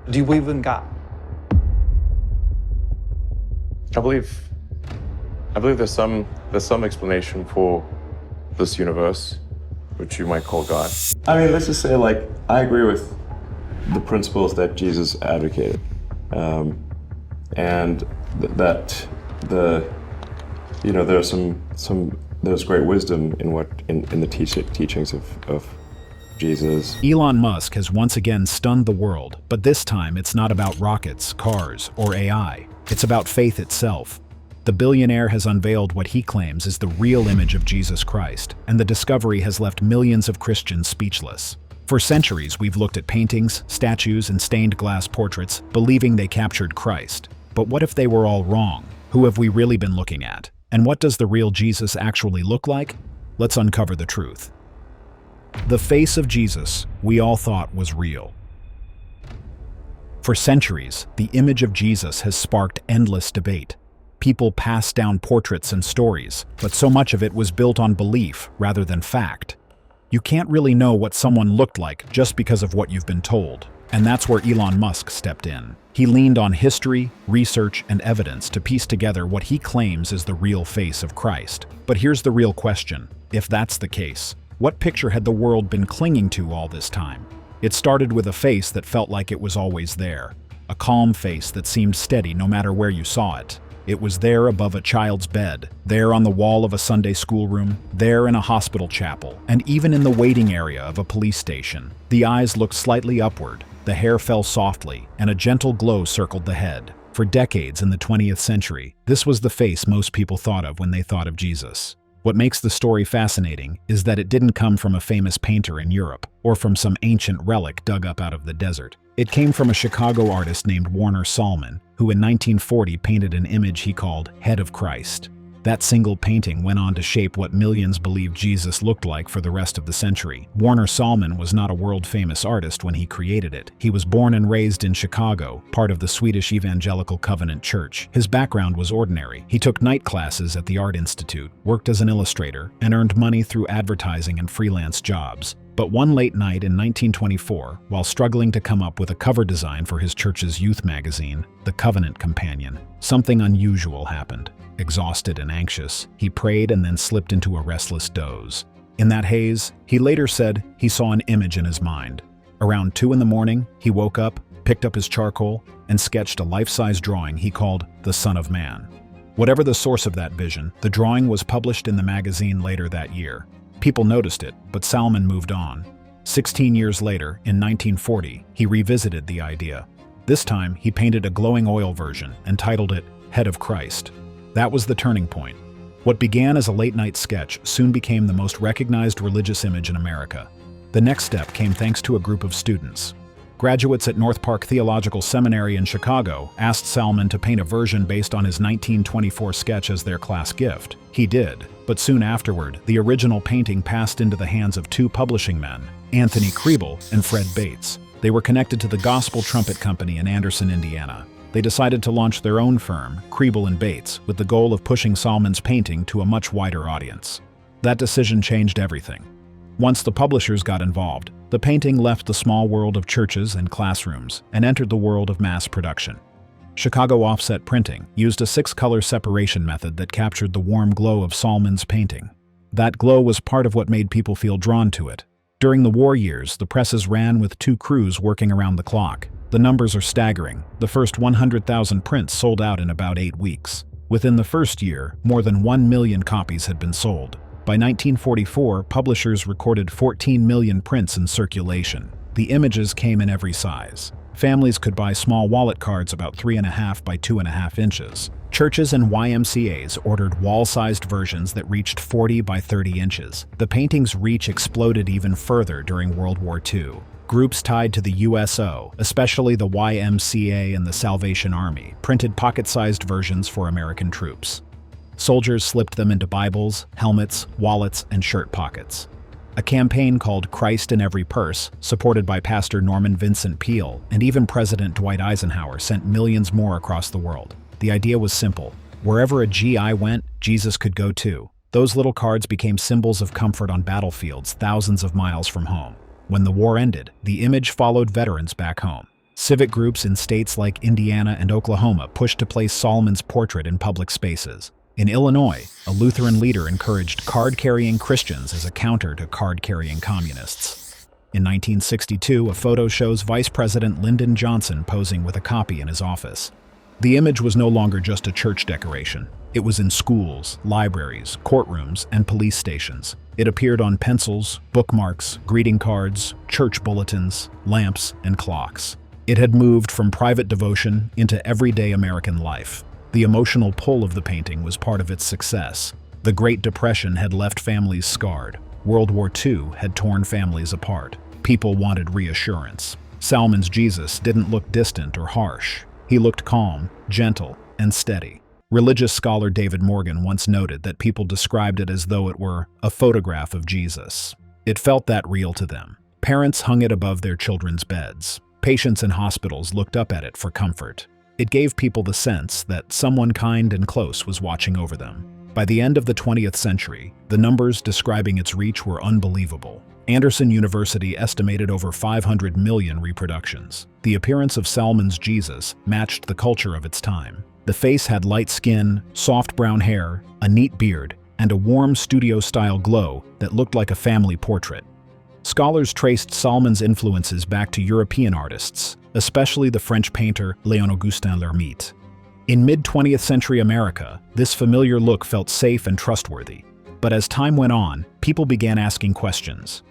Do you believe in God? I believe there's some explanation for this universe, which you might call God. I mean, let's just say, like, I agree with the principles that Jesus advocated, and that there's great wisdom in the teachings of Jesus. Elon Musk has once again stunned the world, but this time it's not about rockets, cars, or AI. It's about faith itself. The billionaire has unveiled what he claims is the real image of Jesus Christ, and the discovery has left millions of Christians speechless. For centuries, we've looked at paintings, statues, and stained glass portraits, believing they captured Christ. But what if they were all wrong? Who have we really been looking at? And what does the real Jesus actually look like? Let's uncover the truth. The face of Jesus we all thought was real. For centuries, the image of Jesus has sparked endless debate. People passed down portraits and stories, but so much of it was built on belief rather than fact. You can't really know what someone looked like just because of what you've been told. And that's where Elon Musk stepped in. He leaned on history, research, and evidence to piece together what he claims is the real face of Christ. But here's the real question. If that's the case, what picture had the world been clinging to all this time? It started with a face that felt like it was always there. A calm face that seemed steady no matter where you saw it. It was there above a child's bed, there on the wall of a Sunday school room, there in a hospital chapel, and even in the waiting area of a police station. The eyes looked slightly upward, the hair fell softly, and a gentle glow circled the head. For decades in the 20th century, this was the face most people thought of when they thought of Jesus. What makes the story fascinating is that it didn't come from a famous painter in Europe, or from some ancient relic dug up out of the desert. It came from a Chicago artist named Warner Sallman, who in 1940 painted an image he called Head of Christ. That single painting went on to shape what millions believed Jesus looked like for the rest of the century. Warner Sallman was not a world-famous artist when he created it. He was born and raised in Chicago, part of the Swedish Evangelical Covenant Church. His background was ordinary. He took night classes at the Art Institute, worked as an illustrator, and earned money through advertising and freelance jobs. But one late night in 1924, while struggling to come up with a cover design for his church's youth magazine, The Covenant Companion, something unusual happened. Exhausted and anxious, he prayed and then slipped into a restless doze. In that haze, he later said he saw an image in his mind. Around 2 in the morning, he woke up, picked up his charcoal, and sketched a life-size drawing he called The Son of Man. Whatever the source of that vision, the drawing was published in the magazine later that year. People noticed it, but Sallman moved on. 16 years later, in 1940, he revisited the idea. This time, he painted a glowing oil version and titled it Head of Christ. That was the turning point. What began as a late-night sketch soon became the most recognized religious image in America. The next step came thanks to a group of students. Graduates at North Park Theological Seminary in Chicago asked Sallman to paint a version based on his 1924 sketch as their class gift. He did, but soon afterward, the original painting passed into the hands of 2 publishing men, Anthony Kriebel and Fred Bates. They were connected to the Gospel Trumpet Company in Anderson, Indiana. They decided to launch their own firm, Kriebel and Bates, with the goal of pushing Sallman's painting to a much wider audience. That decision changed everything. Once the publishers got involved, the painting left the small world of churches and classrooms and entered the world of mass production. Chicago offset printing used a 6-color separation method that captured the warm glow of Sallman's painting. That glow was part of what made people feel drawn to it. During the war years, the presses ran with 2 crews working around the clock. The numbers are staggering. The first 100,000 prints sold out in about 8 weeks. Within the first year, more than 1 million copies had been sold. By 1944, publishers recorded 14 million prints in circulation. The images came in every size. Families could buy small wallet cards about 3.5 by 2.5 inches. Churches and YMCAs ordered wall-sized versions that reached 40 by 30 inches. The painting's reach exploded even further during World War II. Groups tied to the USO, especially the YMCA and the Salvation Army, printed pocket-sized versions for American troops. Soldiers slipped them into Bibles, helmets, wallets, and shirt pockets. A campaign called Christ in Every Purse, supported by Pastor Norman Vincent Peale, and even President Dwight Eisenhower sent millions more across the world. The idea was simple. Wherever a GI went, Jesus could go too. Those little cards became symbols of comfort on battlefields thousands of miles from home. When the war ended, the image followed veterans back home. Civic groups in states like Indiana and Oklahoma pushed to place Sallman's portrait in public spaces. In Illinois, a Lutheran leader encouraged card-carrying Christians as a counter to card-carrying communists. In 1962, a photo shows Vice President Lyndon Johnson posing with a copy in his office. The image was no longer just a church decoration. It was in schools, libraries, courtrooms, and police stations. It appeared on pencils, bookmarks, greeting cards, church bulletins, lamps, and clocks. It had moved from private devotion into everyday American life. The emotional pull of the painting was part of its success. The Great Depression had left families scarred. World War II had torn families apart. People wanted reassurance. Sallman's Jesus didn't look distant or harsh. He looked calm, gentle, and steady. Religious scholar David Morgan once noted that people described it as though it were a photograph of Jesus. It felt that real to them. Parents hung it above their children's beds. Patients in hospitals looked up at it for comfort. It gave people the sense that someone kind and close was watching over them. By the end of the 20th century, the numbers describing its reach were unbelievable. Anderson University estimated over 500 million reproductions. The appearance of Sallman's Jesus matched the culture of its time. The face had light skin, soft brown hair, a neat beard, and a warm studio-style glow that looked like a family portrait. Scholars traced Sallman's influences back to European artists, especially the French painter Léon-Augustin Lhermitte. In mid-20th century America, this familiar look felt safe and trustworthy. But as time went on, people began asking questions.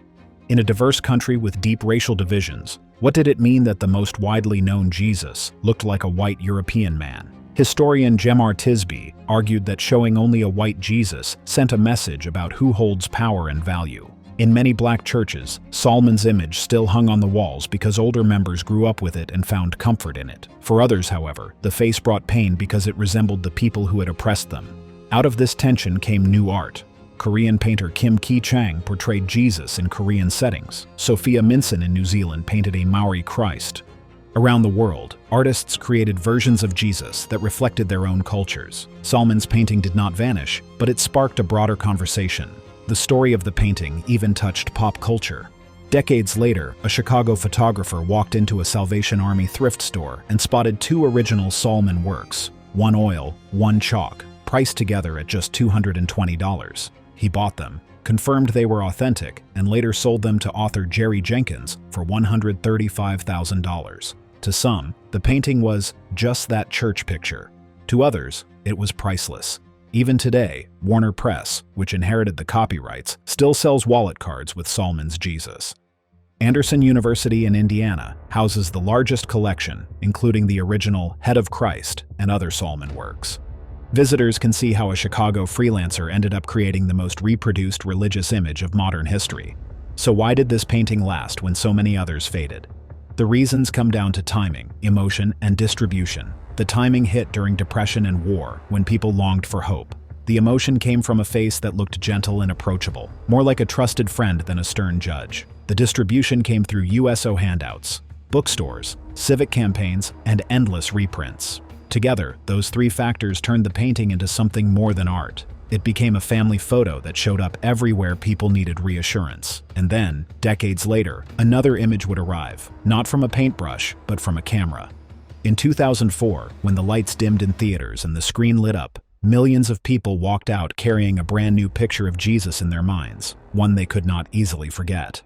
In a diverse country with deep racial divisions, what did it mean that the most widely known Jesus looked like a white European man? Historian Jemar Tisby argued that showing only a white Jesus sent a message about who holds power and value. In many black churches, Sallman's image still hung on the walls because older members grew up with it and found comfort in it. For others, however, the face brought pain because it resembled the people who had oppressed them. Out of this tension came new art. Korean painter Kim Ki-chang portrayed Jesus in Korean settings. Sophia Minson in New Zealand painted a Maori Christ. Around the world, artists created versions of Jesus that reflected their own cultures. Sallman's painting did not vanish, but it sparked a broader conversation. The story of the painting even touched pop culture. Decades later, a Chicago photographer walked into a Salvation Army thrift store and spotted two original Sallman works, one oil, one chalk, priced together at just $220. He bought them, confirmed they were authentic, and later sold them to author Jerry Jenkins for $135,000. To some, the painting was just that church picture. To others, it was priceless. Even today, Warner Press, which inherited the copyrights, still sells wallet cards with Sallman's Jesus. Anderson University in Indiana houses the largest collection, including the original Head of Christ and other Sallman works. Visitors can see how a Chicago freelancer ended up creating the most reproduced religious image of modern history. So why did this painting last when so many others faded? The reasons come down to timing, emotion, and distribution. The timing hit during Depression and war, when people longed for hope. The emotion came from a face that looked gentle and approachable, more like a trusted friend than a stern judge. The distribution came through USO handouts, bookstores, civic campaigns, and endless reprints. Together, those three factors turned the painting into something more than art. It became a family photo that showed up everywhere people needed reassurance. And then, decades later, another image would arrive, not from a paintbrush, but from a camera. In 2004, when the lights dimmed in theaters and the screen lit up, millions of people walked out carrying a brand new picture of Jesus in their minds, one they could not easily forget.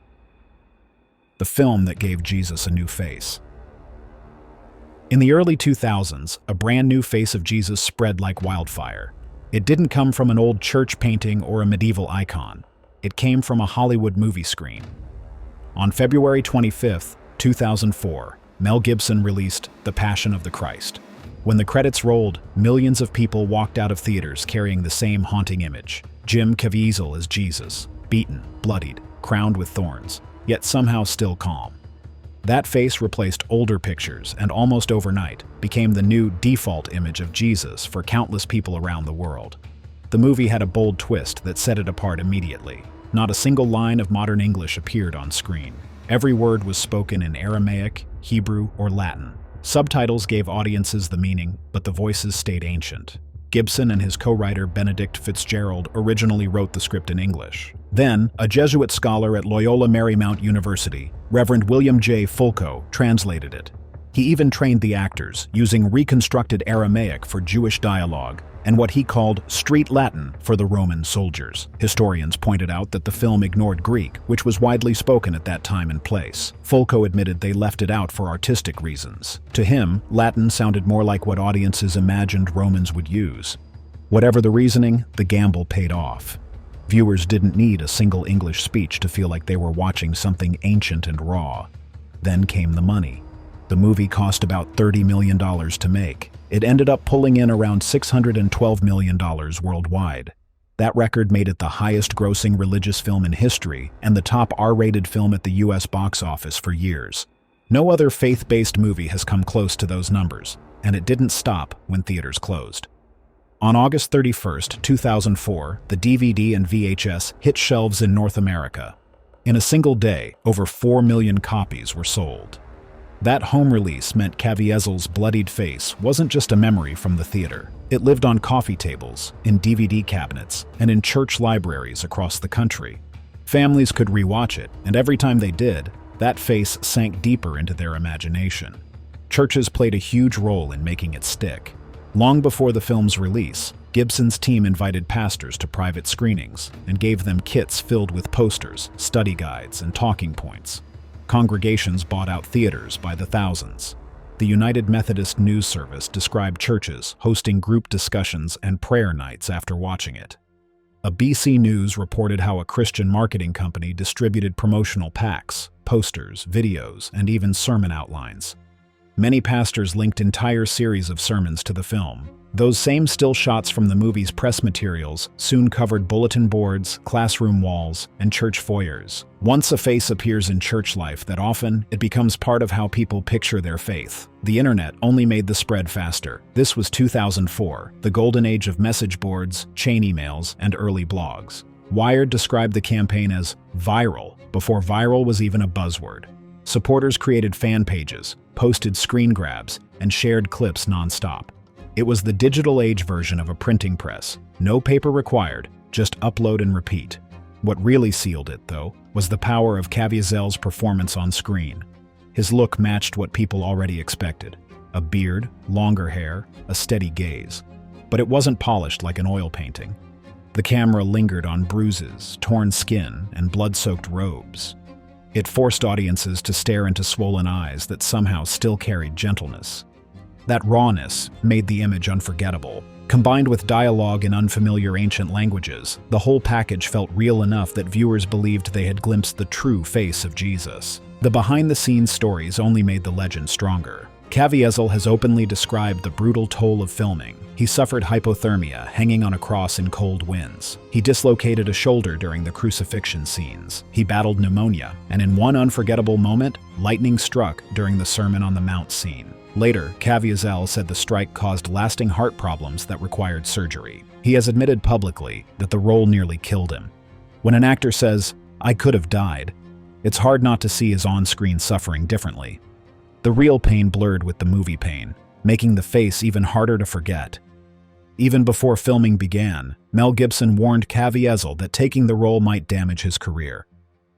The film that gave Jesus a new face. In the early 2000s, a brand new face of Jesus spread like wildfire. It didn't come from an old church painting or a medieval icon. It came from a Hollywood movie screen. On February 25, 2004, Mel Gibson released The Passion of the Christ. When the credits rolled, millions of people walked out of theaters carrying the same haunting image. Jim Caviezel as Jesus, beaten, bloodied, crowned with thorns, yet somehow still calm. That face replaced older pictures and almost overnight became the new default image of Jesus for countless people around the world. The movie had a bold twist that set it apart immediately. Not a single line of modern English appeared on screen. Every word was spoken in Aramaic, Hebrew, or Latin. Subtitles gave audiences the meaning, but the voices stayed ancient. Gibson and his co-writer Benedict Fitzgerald originally wrote the script in English. Then, a Jesuit scholar at Loyola Marymount University, Reverend William J. Fulco, translated it. He even trained the actors, using reconstructed Aramaic for Jewish dialogue and what he called street Latin for the Roman soldiers. Historians pointed out that the film ignored Greek, which was widely spoken at that time and place. Fulco admitted they left it out for artistic reasons. To him, Latin sounded more like what audiences imagined Romans would use. Whatever the reasoning, the gamble paid off. Viewers didn't need a single English speech to feel like they were watching something ancient and raw. Then came the money. The movie cost about $30 million to make. It ended up pulling in around $612 million worldwide. That record made it the highest-grossing religious film in history and the top R-rated film at the US box office for years. No other faith-based movie has come close to those numbers, and it didn't stop when theaters closed. On August 31, 2004, the DVD and VHS hit shelves in North America. In a single day, over 4 million copies were sold. That home release meant Caviezel's bloodied face wasn't just a memory from the theater. It lived on coffee tables, in DVD cabinets, and in church libraries across the country. Families could rewatch it, and every time they did, that face sank deeper into their imagination. Churches played a huge role in making it stick. Long before the film's release, Gibson's team invited pastors to private screenings and gave them kits filled with posters, study guides, and talking points. Congregations bought out theaters by the thousands. The United Methodist News Service described churches hosting group discussions and prayer nights after watching it. A BC News reported how a Christian marketing company distributed promotional packs, posters, videos, and even sermon outlines. Many pastors linked entire series of sermons to the film. Those same still shots from the movie's press materials soon covered bulletin boards, classroom walls, and church foyers. Once a face appears in church life, that often it becomes part of how people picture their faith. The internet only made the spread faster. This was 2004, the golden age of message boards, chain emails, and early blogs. Wired described the campaign as viral before viral was even a buzzword. Supporters created fan pages, posted screen grabs, and shared clips nonstop. It was the digital age version of a printing press. No paper required, just upload and repeat. What really sealed it, though, was the power of Caviezel's performance on screen. His look matched what people already expected. A beard, longer hair, a steady gaze. But it wasn't polished like an oil painting. The camera lingered on bruises, torn skin, and blood-soaked robes. It forced audiences to stare into swollen eyes that somehow still carried gentleness. That rawness made the image unforgettable. Combined with dialogue in unfamiliar ancient languages, the whole package felt real enough that viewers believed they had glimpsed the true face of Jesus. The behind-the-scenes stories only made the legend stronger. Caviezel has openly described the brutal toll of filming. He suffered hypothermia, hanging on a cross in cold winds. He dislocated a shoulder during the crucifixion scenes. He battled pneumonia, and in one unforgettable moment, lightning struck during the Sermon on the Mount scene. Later, Caviezel said the strike caused lasting heart problems that required surgery. He has admitted publicly that the role nearly killed him. When an actor says, "I could have died," it's hard not to see his on-screen suffering differently. The real pain blurred with the movie pain, making the face even harder to forget. Even before filming began, Mel Gibson warned Caviezel that taking the role might damage his career.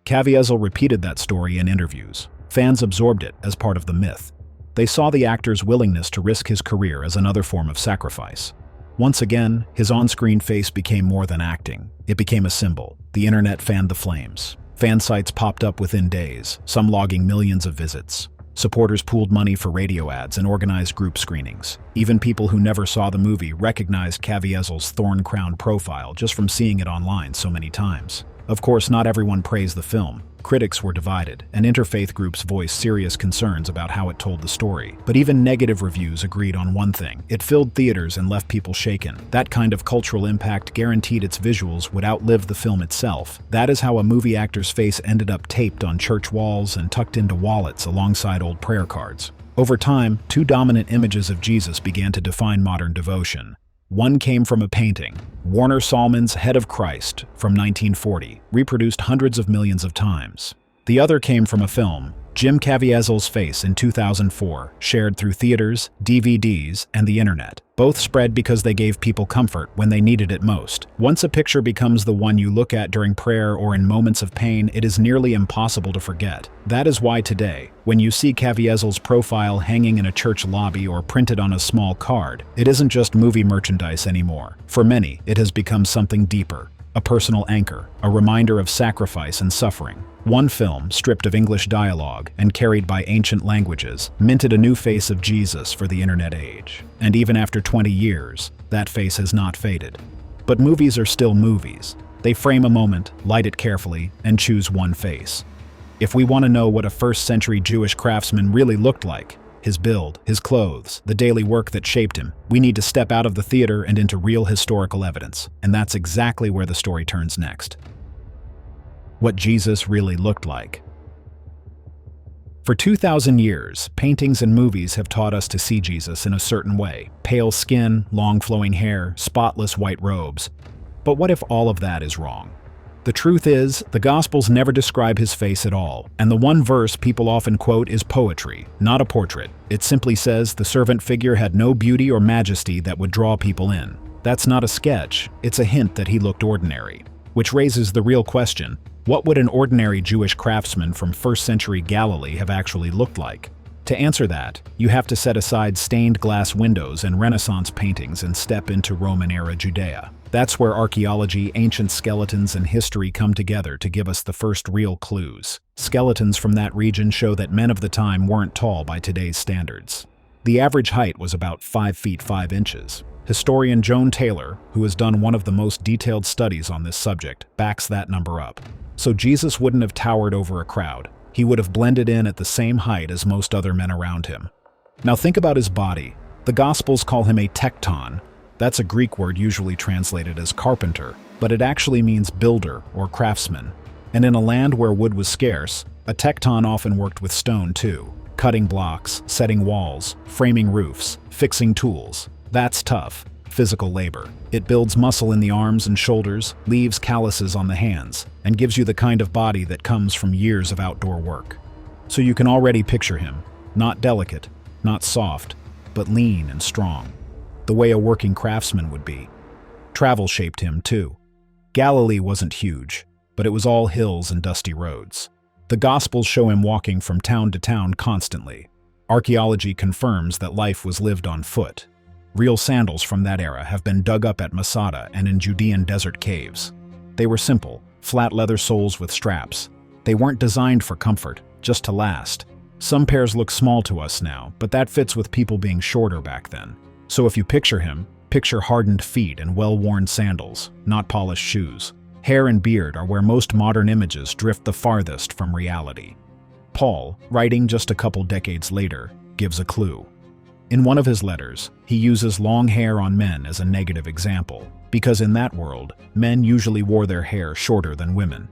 Caviezel repeated that story in interviews. Fans absorbed it as part of the myth. They saw the actor's willingness to risk his career as another form of sacrifice. Once again, his on-screen face became more than acting. It became a symbol. The internet fanned the flames. Fan sites popped up within days, some logging millions of visits. Supporters pooled money for radio ads and organized group screenings. Even people who never saw the movie recognized Caviezel's thorn-crowned profile just from seeing it online so many times. Of course, not everyone praised the film. Critics were divided, and interfaith groups voiced serious concerns about how it told the story. But even negative reviews agreed on one thing: it filled theaters and left people shaken. That kind of cultural impact guaranteed its visuals would outlive the film itself. That is how a movie actor's face ended up taped on church walls and tucked into wallets alongside old prayer cards. Over time, two dominant images of Jesus began to define modern devotion. One came from a painting, Warner Sallman's Head of Christ from 1940, reproduced hundreds of millions of times. The other came from a film, Jim Caviezel's face in 2004, shared through theaters, DVDs, and the internet. Both spread because they gave people comfort when they needed it most. Once a picture becomes the one you look at during prayer or in moments of pain, it is nearly impossible to forget. That is why today, when you see Caviezel's profile hanging in a church lobby or printed on a small card, it isn't just movie merchandise anymore. For many, it has become something deeper. A personal anchor, a reminder of sacrifice and suffering. One film, stripped of English dialogue and carried by ancient languages, minted a new face of Jesus for the internet age. And even after 20 years, that face has not faded. But movies are still movies. They frame a moment, light it carefully, and choose one face. If we want to know what a first-century Jewish craftsman really looked like, his build, his clothes, the daily work that shaped him, we need to step out of the theater and into real historical evidence. And that's exactly where the story turns next. What Jesus really looked like. For 2,000 years, paintings and movies have taught us to see Jesus in a certain way. Pale skin, long flowing hair, spotless white robes. But what if all of that is wrong? The truth is, the Gospels never describe his face at all, and the one verse people often quote is poetry, not a portrait. It simply says the servant figure had no beauty or majesty that would draw people in. That's not a sketch, it's a hint that he looked ordinary. Which raises the real question, what would an ordinary Jewish craftsman from 1st century Galilee have actually looked like? To answer that, you have to set aside stained glass windows and Renaissance paintings and step into Roman-era Judea. That's where archaeology, ancient skeletons, and history come together to give us the first real clues. Skeletons from that region show that men of the time weren't tall by today's standards. The average height was about 5 feet 5 inches. Historian Joan Taylor, who has done one of the most detailed studies on this subject, backs that number up. So Jesus wouldn't have towered over a crowd. He would have blended in at the same height as most other men around him. Now think about his body. The Gospels call him a tekton. That's a Greek word usually translated as carpenter, but it actually means builder or craftsman. And in a land where wood was scarce, a tekton often worked with stone too, cutting blocks, setting walls, framing roofs, fixing tools. That's tough, physical labor. It builds muscle in the arms and shoulders, leaves calluses on the hands, and gives you the kind of body that comes from years of outdoor work. So you can already picture him, not delicate, not soft, but lean and strong, the way a working craftsman would be. Travel shaped him too. Galilee wasn't huge, but it was all hills and dusty roads. The Gospels show him walking from town to town constantly. Archaeology confirms that life was lived on foot. Real sandals from that era have been dug up at Masada and in Judean desert caves. They were simple, flat leather soles with straps. They weren't designed for comfort, just to last. Some pairs look small to us now, but that fits with people being shorter back then. So if you picture him, picture hardened feet and well-worn sandals, not polished shoes. Hair and beard are where most modern images drift the farthest from reality. Paul, writing just a couple decades later, gives a clue. In one of his letters, he uses long hair on men as a negative example, because in that world, men usually wore their hair shorter than women.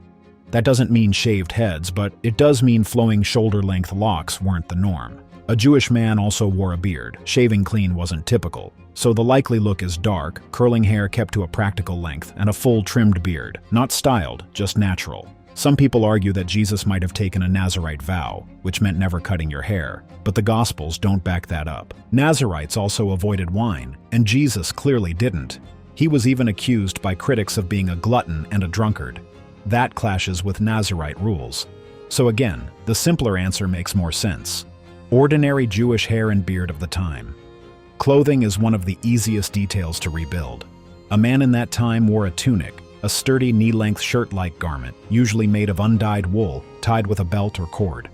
That doesn't mean shaved heads, but it does mean flowing shoulder-length locks weren't the norm. A Jewish man also wore a beard. Shaving clean wasn't typical, so the likely look is dark, curling hair kept to a practical length, and a full trimmed beard, not styled, just natural. Some people argue that Jesus might have taken a Nazirite vow, which meant never cutting your hair, but the Gospels don't back that up. Nazirites also avoided wine, and Jesus clearly didn't. He was even accused by critics of being a glutton and a drunkard. That clashes with Nazirite rules. So again, the simpler answer makes more sense. Ordinary Jewish hair and beard of the time. Clothing is one of the easiest details to rebuild. A man in that time wore a tunic, a sturdy knee-length shirt-like garment, usually made of undyed wool, tied with a belt or cord.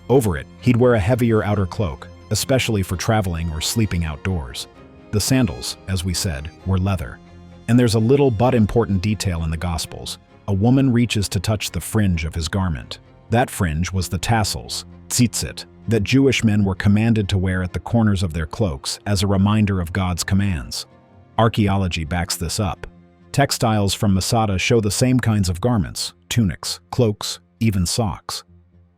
Over it, he'd wear a heavier outer cloak, especially for traveling or sleeping outdoors. The sandals, as we said, were leather. And there's a little but important detail in the Gospels. A woman reaches to touch the fringe of his garment. That fringe was the tassels, tzitzit, that Jewish men were commanded to wear at the corners of their cloaks as a reminder of God's commands. Archaeology backs this up. Textiles from Masada show the same kinds of garments, tunics, cloaks, even socks.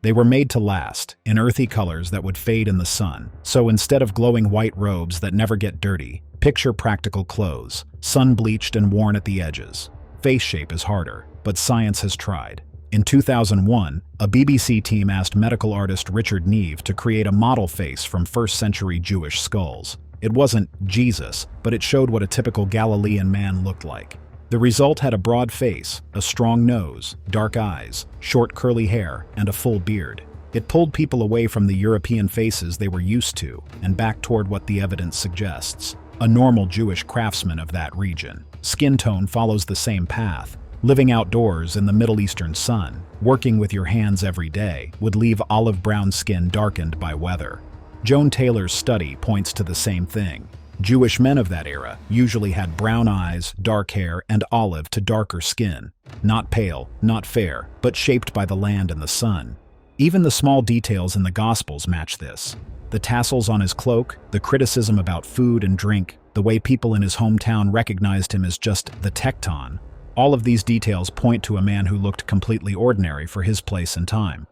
They were made to last, in earthy colors that would fade in the sun. So instead of glowing white robes that never get dirty, picture practical clothes, sun-bleached and worn at the edges. Face shape is harder, but science has tried. In 2001, a BBC team asked medical artist Richard Neve to create a model face from first-century Jewish skulls. It wasn't Jesus, but it showed what a typical Galilean man looked like. The result had a broad face, a strong nose, dark eyes, short curly hair, and a full beard. It pulled people away from the European faces they were used to and back toward what the evidence suggests: a normal Jewish craftsman of that region. Skin tone follows the same path. Living outdoors in the Middle Eastern sun, working with your hands every day, would leave olive brown skin darkened by weather. Joan Taylor's study points to the same thing. Jewish men of that era usually had brown eyes, dark hair, and olive to darker skin. Not pale, not fair, but shaped by the land and the sun. Even the small details in the Gospels match this. The tassels on his cloak, the criticism about food and drink, the way people in his hometown recognized him as just the tekton. All of these details point to a man who looked completely ordinary for his place and time.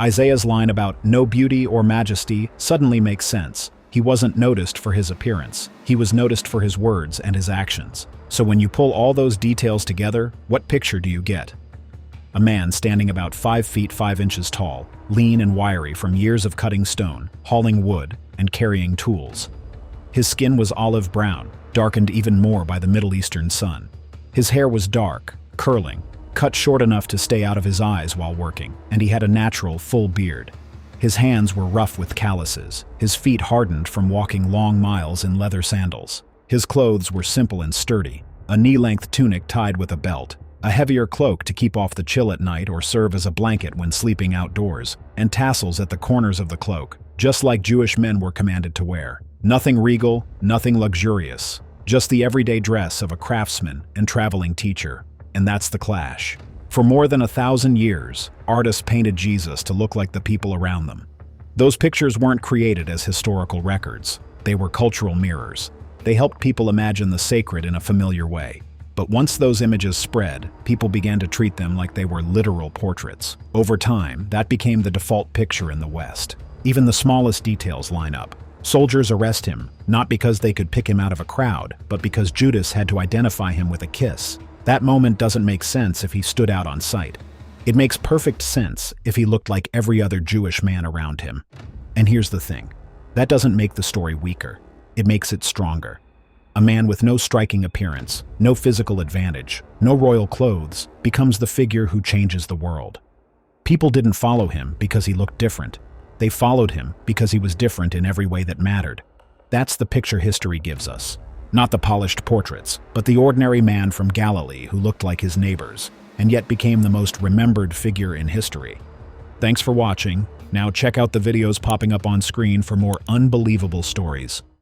Isaiah's line about no beauty or majesty suddenly makes sense. He wasn't noticed for his appearance. He was noticed for his words and his actions. So when you pull all those details together, what picture do you get? A man standing about 5 feet 5 inches tall, lean and wiry from years of cutting stone, hauling wood, and carrying tools. His skin was olive brown, darkened even more by the Middle Eastern sun. His hair was dark, curling, cut short enough to stay out of his eyes while working, and he had a natural, full beard. His hands were rough with calluses, his feet hardened from walking long miles in leather sandals. His clothes were simple and sturdy, a knee-length tunic tied with a belt, a heavier cloak to keep off the chill at night or serve as a blanket when sleeping outdoors, and tassels at the corners of the cloak, just like Jewish men were commanded to wear. Nothing regal, nothing luxurious, just the everyday dress of a craftsman and traveling teacher. And that's the clash. For more than 1,000 years, artists painted Jesus to look like the people around them. Those pictures weren't created as historical records. They were cultural mirrors. They helped people imagine the sacred in a familiar way. But once those images spread, people began to treat them like they were literal portraits. Over time, that became the default picture in the West. Even the smallest details line up. Soldiers arrest him, not because they could pick him out of a crowd, but because Judas had to identify him with a kiss. That moment doesn't make sense if he stood out on sight. It makes perfect sense if he looked like every other Jewish man around him. And here's the thing. That doesn't make the story weaker. It makes it stronger. A man with no striking appearance, no physical advantage, no royal clothes, becomes the figure who changes the world. People didn't follow him because he looked different. They followed him because he was different in every way that mattered. That's the picture history gives us. Not the polished portraits, but the ordinary man from Galilee who looked like his neighbors, and yet became the most remembered figure in history. Thanks for watching. Now check out the videos popping up on screen for more unbelievable stories.